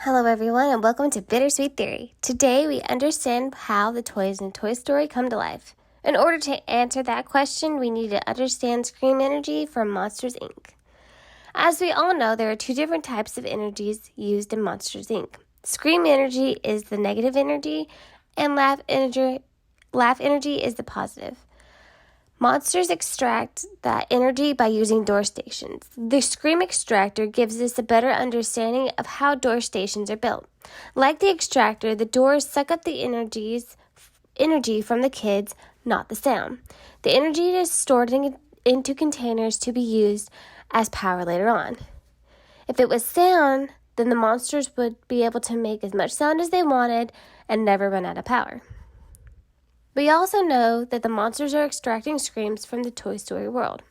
Hello everyone and welcome to Bittersweet Theory. Today we understand how the toys in Toy Story come to life. In order to answer that question, we need to understand scream energy from Monsters, Inc. As we all know, there are two different types of energies used in Monsters, Inc. Scream energy is the negative energy and laugh energy is the positive. Monsters extract that energy by using door stations. The scream extractor gives us a better understanding of how door stations are built. Like the extractor, the doors suck up the energy from the kids, not the sound. The energy is stored into containers to be used as power later on. If it was sound, then the monsters would be able to make as much sound as they wanted and never run out of power. We also know that the monsters are extracting screams from the Toy Story world.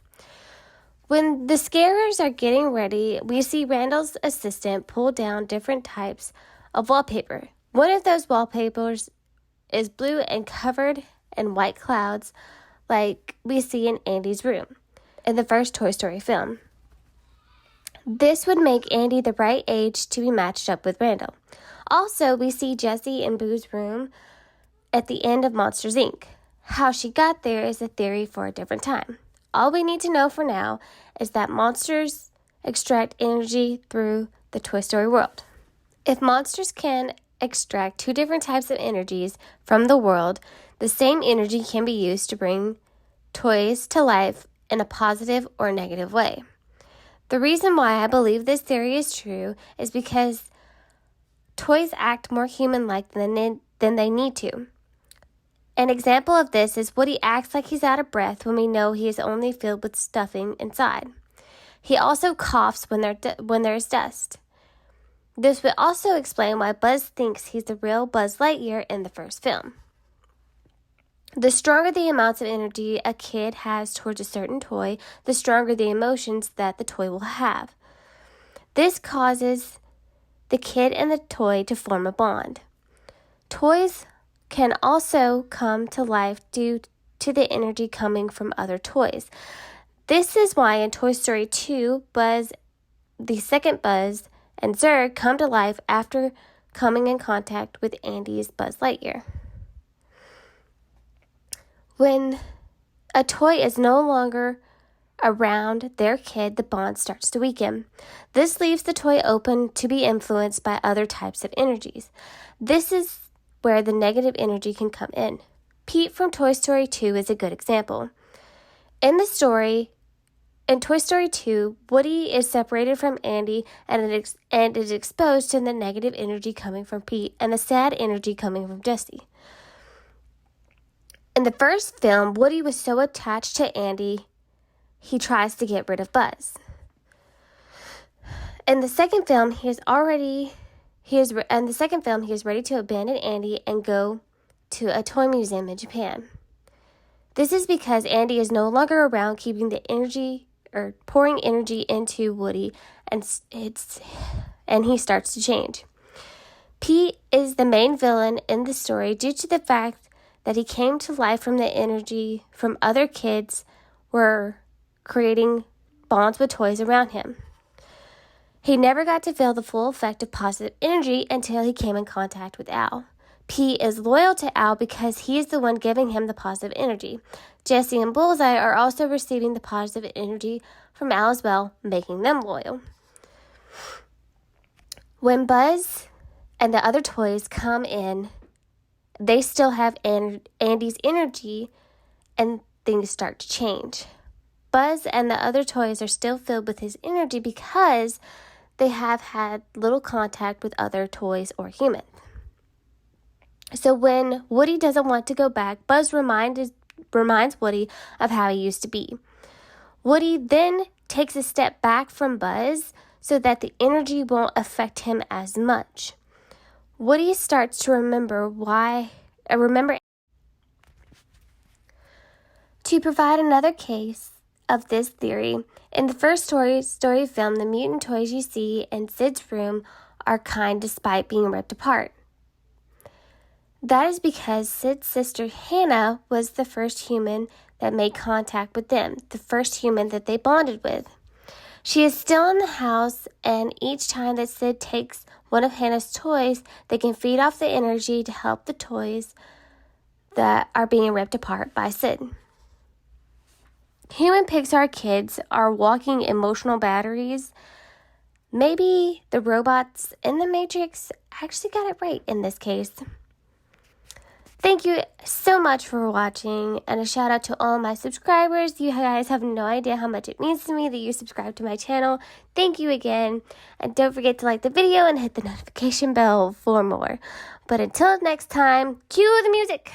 When the scarers are getting ready, we see Randall's assistant pull down different types of wallpaper. One of those wallpapers is blue and covered in white clouds like we see in Andy's room in the first Toy Story film. This would make Andy the right age to be matched up with Randall. Also, we see Jessie in Boo's room at the end of Monsters, Inc. How she got there is a theory for a different time. All we need to know for now is that monsters extract energy through the Toy Story world. If monsters can extract two different types of energies from the world, the same energy can be used to bring toys to life in a positive or negative way. The reason why I believe this theory is true is because toys act more human-like than they need to. An example of this is Woody acts like he's out of breath when we know he is only filled with stuffing inside. He also coughs when there is dust. This would also explain why Buzz thinks he's the real Buzz Lightyear in the first film. The stronger the amounts of energy a kid has towards a certain toy, the stronger the emotions that the toy will have. This causes the kid and the toy to form a bond. Toys can also come to life due to the energy coming from other toys. This is why in Toy Story 2, Buzz, the second Buzz, and Zurg come to life after coming in contact with Andy's Buzz Lightyear. When a toy is no longer around their kid, the bond starts to weaken. This leaves the toy open to be influenced by other types of energies. This is where the negative energy can come in. Pete from Toy Story 2 is a good example. In Toy Story 2, Woody is separated from Andy and is exposed to the negative energy coming from Pete and the sad energy coming from Jessie. In the first film, Woody was so attached to Andy, he tries to get rid of Buzz. In the second film, he is ready to abandon Andy and go to a toy museum in Japan. This is because Andy is no longer around, keeping the energy or pouring energy into Woody, and he starts to change. Pete is the main villain in the story due to the fact that he came to life from the energy from other kids were creating bonds with toys around him. He never got to feel the full effect of positive energy until he came in contact with Al. Pete is loyal to Al because he is the one giving him the positive energy. Jessie and Bullseye are also receiving the positive energy from Al as well, making them loyal. When Buzz and the other toys come in, they still have Andy's energy and things start to change. Buzz and the other toys are still filled with his energy because they have had little contact with other toys or humans. So when Woody doesn't want to go back, Buzz reminds Woody of how he used to be. Woody then takes a step back from Buzz so that the energy won't affect him as much. Woody starts to remember. To provide another case of this theory, in the first Toy Story film, the mutant toys you see in Sid's room are kind despite being ripped apart. That is because Sid's sister Hannah was the first human that made contact with them, the first human that they bonded with. She is still in the house, and each time that Sid takes one of Hannah's toys, they can feed off the energy to help the toys that are being ripped apart by Sid. Human Pixar kids are walking emotional batteries. Maybe the robots in the Matrix actually got it right in this case. Thank you so much for watching, and a shout out to all my subscribers. You guys have no idea how much it means to me that you subscribe to my channel. Thank you again, and don't forget to like the video and hit the notification bell for more. But until next time, cue the music!